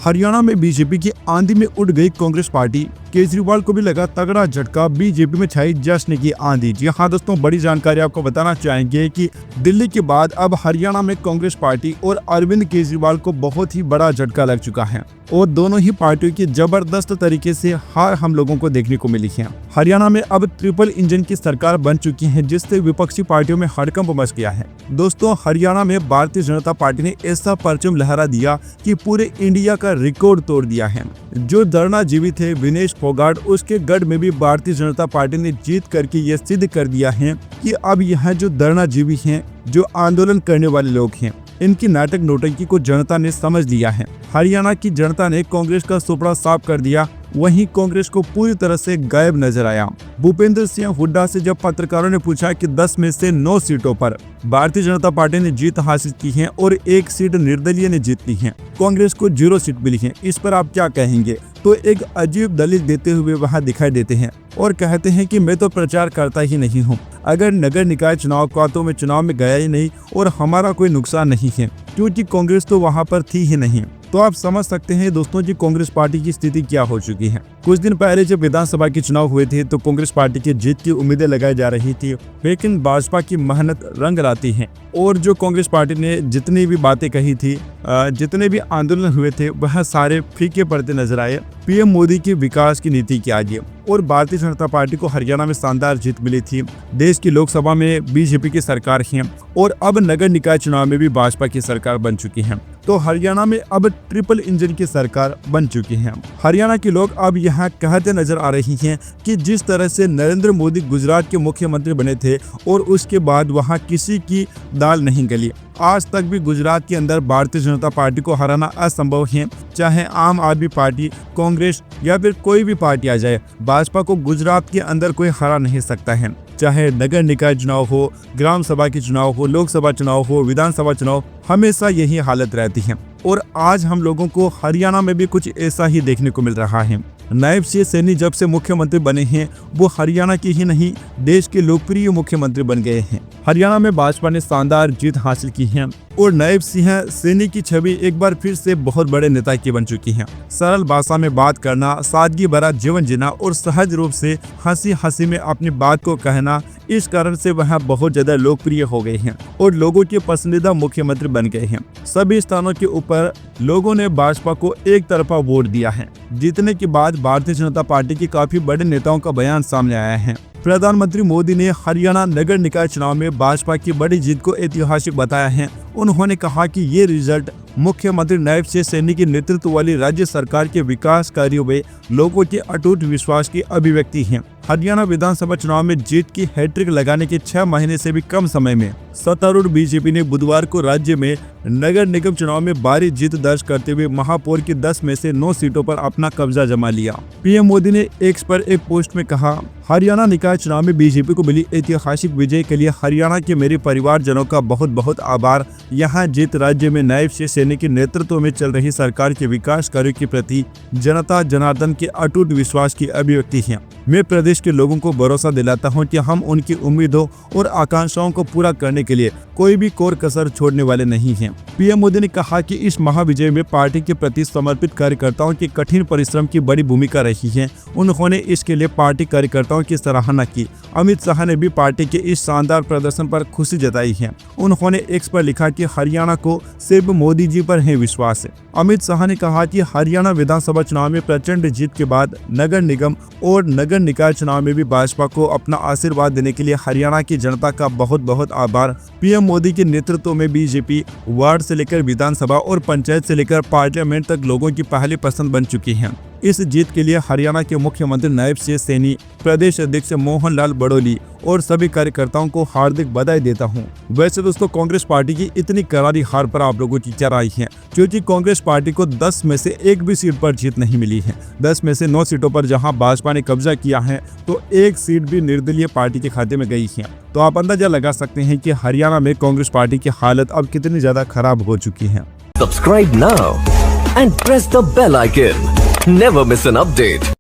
हरियाणा में बीजेपी की आंधी में उड़ गई कांग्रेस पार्टी। केजरीवाल को भी लगा तगड़ा झटका, बीजेपी में छाई जश्न की आंधी। जी हाँ दोस्तों, बड़ी जानकारी आपको बताना चाहेंगे कि दिल्ली के बाद अब हरियाणा में कांग्रेस पार्टी और अरविंद केजरीवाल को बहुत ही बड़ा झटका लग चुका है और दोनों ही पार्टियों की जबरदस्त तरीके से हार हम लोगों को देखने को मिली है। हरियाणा में अब ट्रिपल इंजन की सरकार बन चुकी है, जिससे विपक्षी पार्टियों में हड़कंप मच गया है। दोस्तों, हरियाणा में भारतीय जनता पार्टी ने ऐसा परचम लहरा दिया कि पूरे इंडिया का रिकॉर्ड तोड़ दिया है। जो धरना जीवी थे विनेश फोगाट, उसके गढ़ में भी भारतीय जनता पार्टी ने जीत करके ये सिद्ध कर दिया है कि अब यहाँ जो धरना जीवी हैं, जो आंदोलन करने वाले लोग हैं, इनकी नाटक नौटंकी को जनता ने समझ लिया है। हरियाणा की जनता ने कांग्रेस का सुपड़ा साफ कर दिया, वहीं कांग्रेस को पूरी तरह से गायब नजर आया। भूपेंद्र सिंह हुड्डा से जब पत्रकारों ने पूछा कि 10 में से 9 सीटों पर भारतीय जनता पार्टी ने जीत हासिल की है और 1 सीट निर्दलीय ने जीत ली है, कांग्रेस को 0 सीट मिली है, इस पर आप क्या कहेंगे? तो एक अजीब दलील देते हुए वहां दिखाई देते हैं और कहते हैं कि मैं तो प्रचार करता ही नहीं हूं। अगर नगर निकाय चुनाव का तो मैं चुनाव में गया ही नहीं और हमारा कोई नुकसान नहीं है, क्योंकि कांग्रेस तो वहां पर थी ही नहीं। तो आप समझ सकते हैं दोस्तों जी, कांग्रेस पार्टी की स्थिति क्या हो चुकी है। कुछ दिन पहले जब विधानसभा के चुनाव हुए थे तो कांग्रेस पार्टी की जीत की उम्मीदें लगाई जा रही थी, लेकिन भाजपा की मेहनत रंग लाती है और जो कांग्रेस पार्टी ने जितनी भी बातें कही थी, जितने भी आंदोलन हुए थे, वह सारे फीके पड़ते नजर आए पीएम मोदी की विकास की नीति के आगे। और भारतीय जनता पार्टी को हरियाणा में शानदार जीत मिली थी। देश की लोकसभा में बीजेपी की सरकार है और अब नगर निकाय चुनाव में भी भाजपा की सरकार बन चुकी है। तो हरियाणा में अब ट्रिपल इंजन की सरकार बन चुकी है। हरियाणा के लोग अब यहाँ कहते नजर आ रही हैं कि जिस तरह से नरेंद्र मोदी गुजरात के मुख्यमंत्री बने थे और उसके बाद वहाँ किसी की दाल नहीं गली, आज तक भी गुजरात के अंदर भारतीय जनता पार्टी को हराना असंभव है। चाहे आम आदमी पार्टी, कांग्रेस या फिर कोई भी पार्टी आ जाए, भाजपा को गुजरात के अंदर कोई हरा नहीं सकता है। चाहे नगर निकाय चुनाव हो, ग्राम सभा के चुनाव हो, लोकसभा चुनाव हो, विधानसभा चुनाव, हमेशा यही हालत रहती है। और आज हम लोगों को हरियाणा में भी कुछ ऐसा ही देखने को मिल रहा है। नायब सिंह सैनी जब से मुख्यमंत्री बने हैं, वो हरियाणा की ही नहीं, देश के लोकप्रिय मुख्यमंत्री बन गए हैं। हरियाणा में भाजपा ने शानदार जीत हासिल की है और नायब सिंह सैनी की छवि एक बार फिर से बहुत बड़े नेता की बन चुकी है। सरल भाषा में बात करना, सादगी भरा जीवन जीना और सहज रूप से हंसी हंसी में अपनी बात को कहना, इस कारण से वह बहुत ज्यादा लोकप्रिय हो गए हैं और लोगों के पसंदीदा मुख्यमंत्री बन गए हैं। सभी स्थानों के ऊपर लोगों ने भाजपा को एक तरफा वोट दिया है। जीतने के बाद भारतीय जनता पार्टी के काफी बड़े नेताओं का बयान सामने आया है। प्रधानमंत्री मोदी ने हरियाणा नगर निकाय चुनाव में भाजपा की बड़ी जीत को ऐतिहासिक बताया है। उन्होंने कहा कि ये रिजल्ट मुख्यमंत्री नायब सिंह सैनी के नेतृत्व वाली राज्य सरकार के विकास कार्यों में लोगों के अटूट विश्वास की अभिव्यक्ति है। हरियाणा विधानसभा चुनाव में जीत की हैट्रिक लगाने के 6 महीने से भी कम समय में सत्तारूढ़ बीजेपी ने बुधवार को राज्य में नगर निगम चुनाव में भारी जीत दर्ज करते हुए महापौर की 10 में से 9 सीटों पर अपना कब्जा जमा लिया। पीएम मोदी ने एक्स पर एक पोस्ट में कहा, हरियाणा निकाय चुनाव में बीजेपी को मिली ऐतिहासिक विजय के लिए हरियाणा के मेरे परिवारजनों का बहुत बहुत आभार। यहाँ जीत राज्य में नायब सिंह सैनी के नेतृत्व में चल रही सरकार के विकास कार्यों के प्रति जनता जनार्दन के अटूट विश्वास की अभिव्यक्ति है। मैं प्रदेश के लोगों को भरोसा दिलाता हूं कि हम उनकी उम्मीदों और आकांक्षाओं को पूरा करने के लिए कोई भी कोर कसर छोड़ने वाले नहीं हैं। पीएम मोदी ने कहा कि इस महाविजय में पार्टी के प्रति समर्पित कार्यकर्ताओं के कठिन परिश्रम की बड़ी भूमिका रही है। उन्होंने इसके लिए पार्टी कार्यकर्ताओं की सराहना की। अमित शाह ने भी पार्टी के इस शानदार प्रदर्शन पर खुशी जताई है। उन्होंने एक्स पर लिखा कि हरियाणा को सिर्फ मोदी जी पर है विश्वास है। अमित शाह ने कहा कि हरियाणा विधानसभा चुनाव में प्रचंड जीत के बाद नगर निगम और नगर निकाय चुनाव में भी भाजपा को अपना आशीर्वाद देने के लिए हरियाणा की जनता का बहुत बहुत आभार। पीएम मोदी के नेतृत्व में बीजेपी वार्ड से लेकर विधानसभा और पंचायत से लेकर पार्लियामेंट तक लोगों की पहली पसंद बन चुकी है। इस जीत के लिए हरियाणा के मुख्यमंत्री नायब सिंह सैनी, प्रदेश अध्यक्ष मोहन लाल बड़ोली और सभी कार्यकर्ताओं को हार्दिक बधाई देता हूं। वैसे दोस्तों, कांग्रेस पार्टी की इतनी करारी हार पर आप लोगों की क्या राय है? क्योंकि कांग्रेस पार्टी को 10 में से 1 भी सीट पर जीत नहीं मिली है। 10 में से 9 सीटों पर जहां भाजपा ने कब्जा किया है, तो 1 सीट भी निर्दलीय पार्टी के खाते में गई है। तो आप अंदाजा लगा सकते हैं कि हरियाणा में कांग्रेस पार्टी की हालत अब कितनी ज्यादा खराब हो चुकी है। Subscribe now and press the bell icon. Never miss an update.